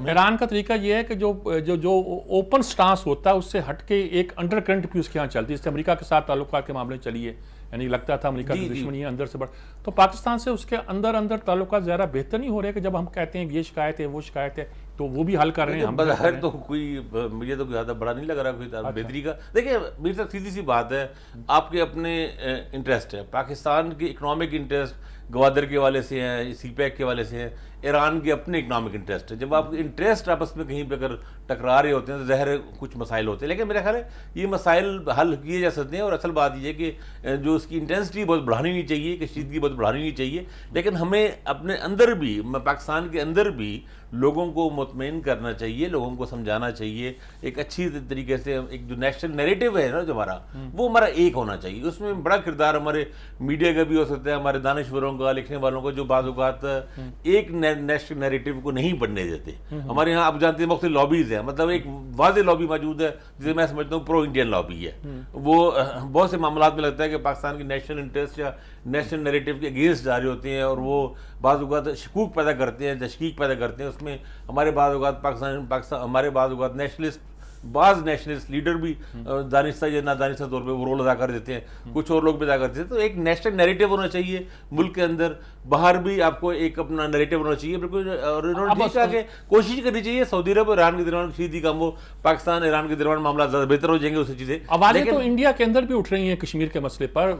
ایران کا طریقہ یہ ہے کہ جو اوپن سٹانس ہوتا ہے اس سے ہٹ کے ایک انڈر کرنٹ بھی اس کے یہاں چلتی ہے. اس سے امریکہ کے ساتھ تعلقات کے معاملے چلیے, یعنی لگتا تھا امریکہ کی دشمنی ہے اندر سے بڑھ, تو پاکستان سے اس کے اندر تعلقات زیادہ بہتر نہیں ہو رہے کہ جب ہم کہتے ہیں یہ شکایت ہے وہ شکایت ہے تو وہ بھی حل کر رہے ہیں. ہم بظاہر تو کوئی مجھے تو زیادہ بڑا نہیں لگ رہا کوئی بہتری کا. دیکھیں میرے ساتھ سیدھی سی بات ہے, آپ کے اپنے انٹرسٹ ہے. پاکستان کے اکنامک انٹرسٹ گوادر کے حوالے سے ہیں, سی پیک کے حوالے سے ہیں, ایران کے اپنے اکنامک انٹرسٹ ہے. جب آپ انٹرسٹ آپس میں کہیں پہ اگر ٹکرا رہے ہوتے ہیں تو ظاہر کچھ مسائل ہوتے ہیں. لیکن میرا خیال ہے یہ مسائل حل کیے جا سکتے ہیں, اور اصل بات یہ ہے کہ جو اس کی انٹینسٹی بہت بڑھانی نہیں چاہیے, کشیدگی بہت بڑھانی نہیں چاہیے. لیکن ہمیں اپنے اندر بھی, پاکستان کے اندر بھی لوگوں کو مطمئن کرنا چاہیے, لوگوں کو سمجھانا چاہیے ایک اچھی طریقے سے. ایک جو نیشنل نیریٹو ہے نا جو ہمارا, وہ ہمارا ایک ہونا چاہیے. اس میں بڑا کردار ہمارے میڈیا کا بھی ہو سکتا ہے, ہمارے دانشوروں کا, لکھنے والوں کا, جو بعض اوقات ایک نیشنل نیریٹو کو نہیں بڑھنے دیتے. ہمارے یہاں آپ جانتے ہیں مختلف لابیز ہیں. مطلب ایک واضح لابی موجود ہے جسے میں سمجھتا ہوں پرو انڈین لابی ہے. وہ بہت سے معاملات میں لگتا ہے کہ پاکستان کی نیشنل انٹرسٹ یا نیشنل نیریٹو کے اگینسٹ جا رہے ہوتے ہیں, اور وہ بعض اوقات شکوک پیدا کرتے ہیں, تشکیک پیدا کرتے ہیں. اس میں ہمارے بعض اوقات ہمارے بعض اوقات بعض نیشنلسٹ لیڈر بھی دانستہ یا نادانستہ طور پہ وہ رول ادا کر دیتے ہیں, کچھ اور لوگ بھی ادا کرتے ہیں. تو ایک نیشنل نیریٹو ہونا چاہیے ملک کے اندر, باہر بھی آپ کو ایک اپنا نیریٹو ہونا چاہیے بالکل. اور انہوں نے دیکھا کہ کوشش کرنی چاہیے سعودی عرب اور ایران کے درمیان کشیدگی کم ہو, پاکستان ایران کے درمیان معاملات زیادہ بہتر ہو جائیں گے. اسی چیزیں آوازیں تو انڈیا کے اندر بھی اٹھ رہی ہیں کشمیر کے مسئلے پر.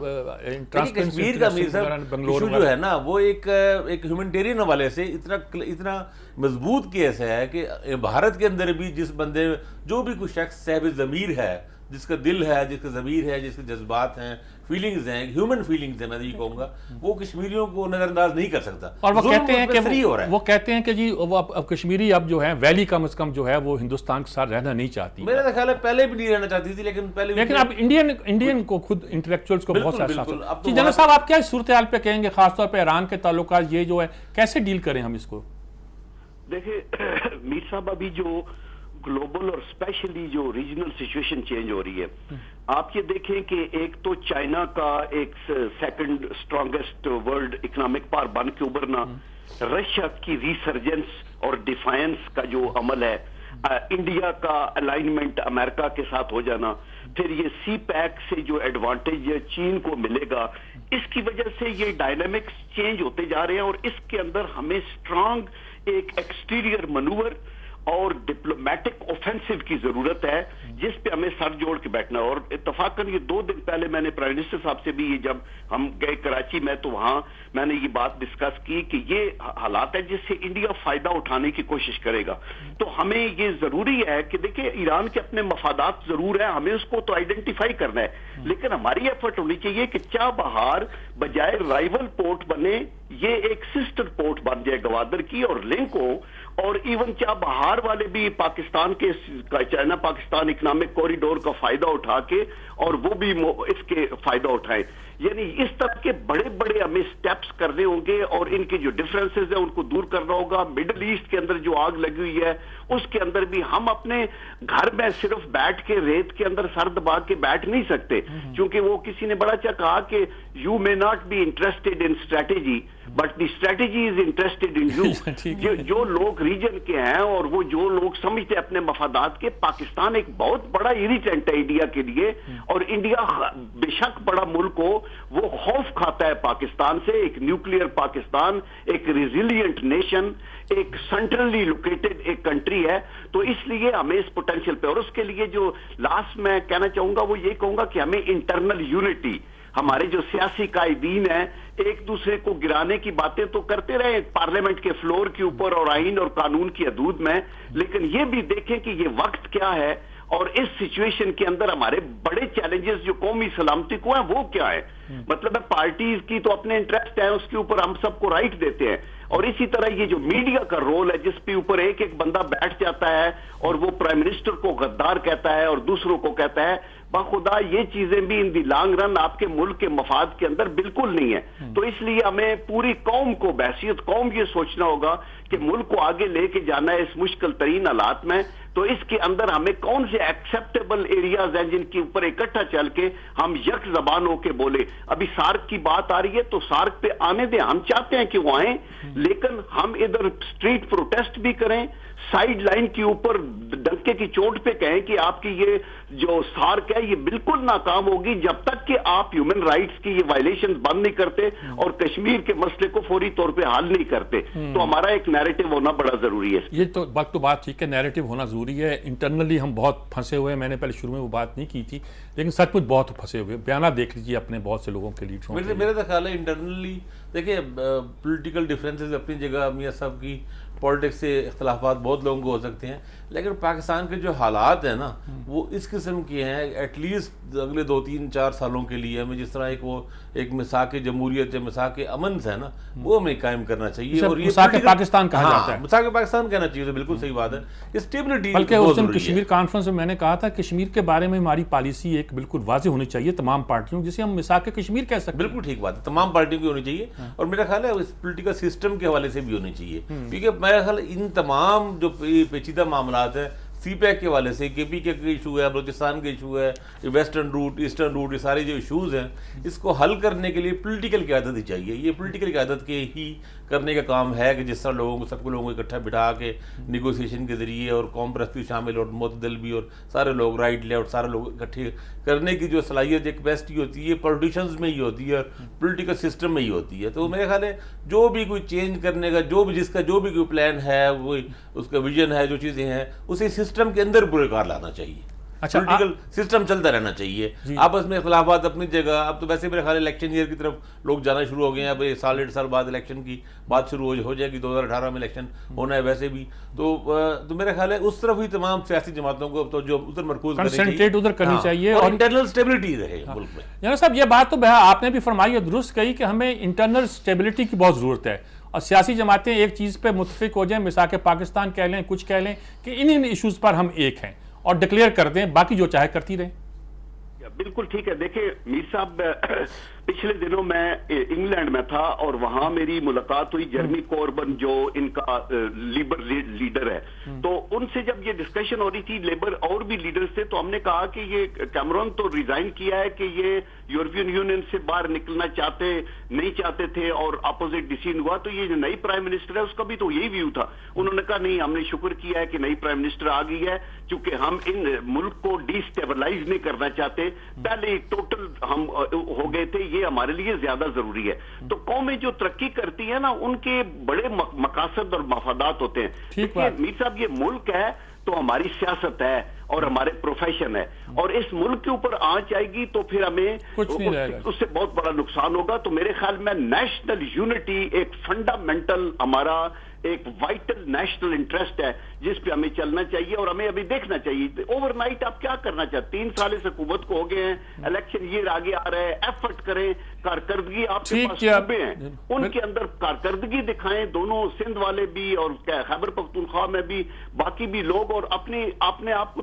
کشمیر کا ایشو جو ہے نا وہ ایک ہیومنٹیرین حوالے سے اتنا مضبوط کیس ہے کہ بھارت کے اندر بھی جس بندے, جو بھی کوئی شخص صاحب ضمیر ہے, جس کا دل ہے, جس کا ضمیر ہے, جس کے جذبات ہیں, فیلنگز ہیں, ہیومن فیلنگز ہیں, میں یہ کہوں گا, وہ کشمیریوں کو نظر انداز نہیں کر سکتا. اور وہ کہتے ہیں کہ وہ کہتے ہیں کہ جی وہ اب کشمیری اب جو ہے ویلی کم از کم جو ہے وہ ہندوستان کے ساتھ رہنا نہیں چاہتی. میرا خیال ہے پہلے بھی نہیں رہنا چاہتی تھی, لیکن اب انڈین کو خود انٹلیکچوئلز کو بہت احساس ہے. جی جنرل صاحب, آپ کیا اس صورتحال پہ کہیں گے, خاص طور پہ ایران کے تعلقات یہ جو ہے کیسے ڈیل کریں ہم اس کو؟ دیکھیں میر صاحب, ابھی جو گلوبل اور اسپیشلی جو ریجنل سچویشن چینج ہو رہی ہے, آپ یہ دیکھیں کہ ایک تو چائنا کا ایک second strongest world economic power بن کے ابھرنا, رشیا کی ریسرجنس اور ڈیفائنس کا جو عمل ہے, انڈیا کا الائنمنٹ امریکہ کے ساتھ ہو جانا, پھر یہ سی پیک سے جو ایڈوانٹیج چین کو ملے گا, اس کی وجہ سے یہ ڈائنامکس چینج ہوتے جا رہے ہیں. اور اس کے اندر ہمیں اسٹرانگ ایک ایکسٹیریئر منور اور ڈپلومیٹک اوفینسو کی ضرورت ہے, جس پہ ہمیں سر جوڑ کے بیٹھنا. اور اتفاقاً یہ 2 دن پہلے میں نے پرائم منسٹر صاحب سے بھی, جب ہم گئے کراچی میں, تو وہاں میں نے یہ بات ڈسکس کی کہ یہ حالات ہے جس سے انڈیا فائدہ اٹھانے کی کوشش کرے گا. تو ہمیں یہ ضروری ہے کہ دیکھیں ایران کے اپنے مفادات ضرور ہیں, ہمیں اس کو تو آئیڈینٹیفائی کرنا ہے, لیکن ہماری ایفرٹ ہونی چاہیے کہ چاہ بہار بجائے رائیول پورٹ بنے, یہ ایک سسٹر پورٹ بن جائے گوادر کی اور لنک ہو. اور ایون چاہ بہار والے بھی پاکستان کے چائنا پاکستان اکنامک کوریڈور کا فائدہ اٹھا کے اور وہ بھی اس کے فائدہ اٹھائیں. یعنی اس طرح کے بڑے بڑے ہمیں سٹیپس کرنے ہوں گے اور ان کے جو ڈفرنسز ہیں ان کو دور کرنا ہوگا. مڈل ایسٹ کے اندر جو آگ لگی ہوئی ہے اس کے اندر بھی ہم اپنے گھر میں صرف بیٹھ کے ریت کے اندر سر دبا کے بیٹھ نہیں سکتے, کیونکہ وہ کسی نے بڑا اچھا کہا کہ you may not be interested in strategy but the strategy is interested in you. جو لوگ ریجن کے ہیں اور وہ جو لوگ سمجھتے ہیں اپنے مفادات کے, پاکستان ایک بہت بڑا ایریٹنٹ ہے انڈیا کے لیے, اور انڈیا بے شک بڑا ملک ہو وہ خوف کھاتا ہے پاکستان سے. ایک نیوکلیئر پاکستان, ایک ریزیلینٹ نیشن, ایک سینٹرلی لوکیٹڈ ایک کنٹری ہے. تو اس لیے ہمیں اس پوٹینشیل پہ, اور اس کے لیے جو لاسٹ میں کہنا چاہوں گا وہ یہ کہوں گا کہ ہمیں انٹرنل یونٹی, ہمارے جو سیاسی قائدین ہیں ایک دوسرے کو گرانے کی باتیں تو کرتے رہے پارلیمنٹ کے فلور کے اوپر اور آئین اور قانون کی حدود میں, لیکن یہ بھی دیکھیں کہ یہ وقت کیا ہے اور اس سچویشن کے اندر ہمارے بڑے چیلنجز جو قومی سلامتی کو ہیں وہ کیا ہے. مطلب ہے پارٹیز کی تو اپنے انٹرسٹ ہیں, اس کے اوپر ہم سب کو رائٹ دیتے ہیں, اور اسی طرح یہ جو میڈیا کا رول ہے جس پہ اوپر ایک ایک بندہ بیٹھ جاتا ہے اور وہ پرائم منسٹر کو غدار کہتا ہے اور دوسروں کو کہتا ہے, بخدا یہ چیزیں بھی ان دی لانگ رن آپ کے ملک کے مفاد کے اندر بالکل نہیں ہے. تو اس لیے ہمیں پوری قوم کو بحیثیت قوم یہ سوچنا ہوگا کہ ملک کو آگے لے کے جانا ہے اس مشکل ترین حالات میں. تو اس کے اندر ہمیں کون سے ایکسیپٹیبل ایریاز ہیں جن کے اوپر اکٹھا چل کے ہم یک زبان ہو کے بولے. ابھی سارک کی بات آ رہی ہے تو سارک پہ آنے دیں, ہم چاہتے ہیں کہ وہ آئیں, لیکن ہم ادھر اسٹریٹ پروٹیسٹ بھی کریں, سائیڈ لائن کے اوپر ڈنکے کی چوٹ پہ کہیں کہ آپ کی یہ جو سارک ہے یہ بالکل ناکام ہوگی جب تک کہ آپ ہیومن رائٹس کی یہ وائلیشن بند نہیں کرتے اور کشمیر کے مسئلے کو فوری طور پہ حل نہیں کرتے. تو ہمارا ایک نیریٹو ہونا بڑا ضروری ہے. یہ تو وقت تو بات ٹھیک ہے, نیریٹو ہونا ضروری ہے. انٹرنلی ہم بہت پھنسے ہوئے ہیں, میں نے پہلے شروع میں وہ بات نہیں کی تھی, لیکن سچ مچ بہت پھنسے ہوئے. بیانات دیکھ لیجیے اپنے بہت سے لوگوں کے لیڈروں کے. میرا تو خیال ہے انٹرنلی دیکھیں پولیٹیکل ڈفرینسز اپنی جگہ, میاں صاحب کی پالیٹکس سے اختلافات بہت لوگوں کو ہو سکتے ہیں, لیکن پاکستان کے جو حالات ہیں نا وہ اس قسم کے ہیں ایٹ لیسٹ اگلے 2-3-4 سالوں کے لیے ہمیں جس طرح ایک مساق جمہوریت یا مساق امن ہے نا وہ ہمیں قائم کرنا چاہیے. اور یہ مساق پاکستان کہا جاتا ہے, مساق پاکستان کہنا چاہیے, بالکل صحیح بات ہے. اسٹیبلٹی بلکہ اس دن کشمیر کانفرنس میں نے کہا تھا کشمیر کے بارے میں ہماری پالیسی ایک بالکل واضح ہونی چاہیے تمام پارٹیوں, جسے ہم مساق کشمیر کہہ سکتے ہیں. بالکل ٹھیک بات ہے, تمام پارٹیوں کی ہونی چاہیے, اور میرا خیال ہے اس پولیٹیکل سسٹم کے حوالے سے بھی ہونی چاہیے, کیونکہ میرا خیال ان تمام جو پیچیدہ معاملات ہیں سی پیک کے حوالے سے, کے پی کے ایشو ہے, بلوچستان کے ایشو ہے, ویسٹرن روٹ, ایسٹرن روٹ, یہ سارے جو ایشوز ہیں اس کو حل کرنے کے لیے پولیٹیکل قیادت ہی چاہیے. یہ پولیٹیکل قیادت کے ہی کرنے کا کام ہے کہ جس طرح لوگوں کو سب کو لوگوں کو اکٹھا بٹھا کے نیگوسیشن کے ذریعے اور قوم پرستی شامل اور معتدل بھی اور سارے لوگ رائٹ لیفٹ سارے لوگ اکٹھے کرنے کی جو صلاحیت ایک کیپیسٹی ہوتی ہے پولیٹیشنز میں ہی ہوتی ہے اور پولیٹیکل سسٹم میں ہی ہوتی ہے. تو میرے خیال ہے جو بھی کوئی چینج کرنے کا جس کا جو بھی کوئی پلان ہے, وہ اس کا ویژن ہے, جو چیزیں ہیں اسے سسٹم کے اندر پورے کار لانا چاہیے. پولیٹیکل سسٹم چلتا رہنا چاہیے. آپس میں اختلافات اپنی جگہ, اب تو ویسے میرے خیال الیکشن ایئر کی طرف لوگ جانا شروع ہو گئے ہیں. اب 1-1.5 سال بعد الیکشن کی بات شروع ہو جائے گی, 2018 میں الیکشن ہونا ہے ویسے بھی. تو میرا خیال ہے اس طرف ہی تمام سیاسی جماعتوں کو تو جو ادھر مرکوز کرنی چاہیے اور انٹرنل اسٹیبلٹی رہے ملک میں. جناب صاحب یہ بات تو آپ نے بھی فرمائی اور درست کہی کہ ہمیں انٹرنل اسٹیبلٹی کی بہت ضرورت ہے, اور سیاسی جماعتیں ایک چیز پہ متفق ہو جائیں, مساق پاکستان کہہ لیں, کچھ کہہ لیں کہ ان ایشوز پر ہم ایک ہیں اور ڈکلیئر کر دیں, باقی جو چاہے کرتی رہیں. بالکل ٹھیک ہے. دیکھیں میر صاحب, پچھلے دنوں میں انگلینڈ میں تھا اور وہاں میری ملاقات ہوئی جرمی کوربن جو ان کا لیبر لیڈر ہے. تو ان سے جب یہ ڈسکشن ہو رہی تھی, لیبر اور بھی لیڈرز تھے, تو ہم نے کہا کہ یہ کیمرون تو ریزائن کیا ہے کہ یہ یورپین یونین سے باہر نکلنا نہیں چاہتے تھے اور اپوزٹ ڈیسیژن ہوا, تو یہ جو نئی پرائم منسٹر ہے اس کا بھی تو یہی ویو تھا. انہوں نے کہا نہیں, ہم نے شکر کیا ہے کہ نئی پرائم منسٹر آ گئی ہے, چونکہ ہم ان ملک کو ڈی اسٹیبلائز نہیں کرنا چاہتے. پہلے ٹوٹل ہم ہو گئے تھے, یہ ہمارے لیے زیادہ ضروری ہے. تو قومیں جو ترقی کرتی ہیں نا ان کے بڑے مقاصد اور مفادات ہوتے ہیں. میر صاحب یہ ملک ہے تو ہماری سیاست ہے اور ہمارے پروفیشن ہے, اور اس ملک کے اوپر آنچ آئے گی تو پھر ہمیں اس سے بہت بڑا نقصان ہوگا. تو میرے خیال میں نیشنل یونٹی ایک فنڈامنٹل ہمارا ایک وائٹل نیشنل انٹرسٹ ہے جس پہ ہمیں چلنا چاہیے اور ہمیں ابھی دیکھنا چاہیے. اوور نائٹ آپ کیا کرنا چاہتے ہیں؟ 3 سال اس حکومت کو ہو گئے ہیں, الیکشن ایئر آگے آ رہا ہے, ایفرٹ کریں, کارکردگی آپ کے پاس صوبے ہیں ان کے اندر کارکردگی دکھائیں, دونوں سندھ والے بھی اور خیبر پختونخوا میں بھی باقی بھی لوگ, اور اپنے آپ کو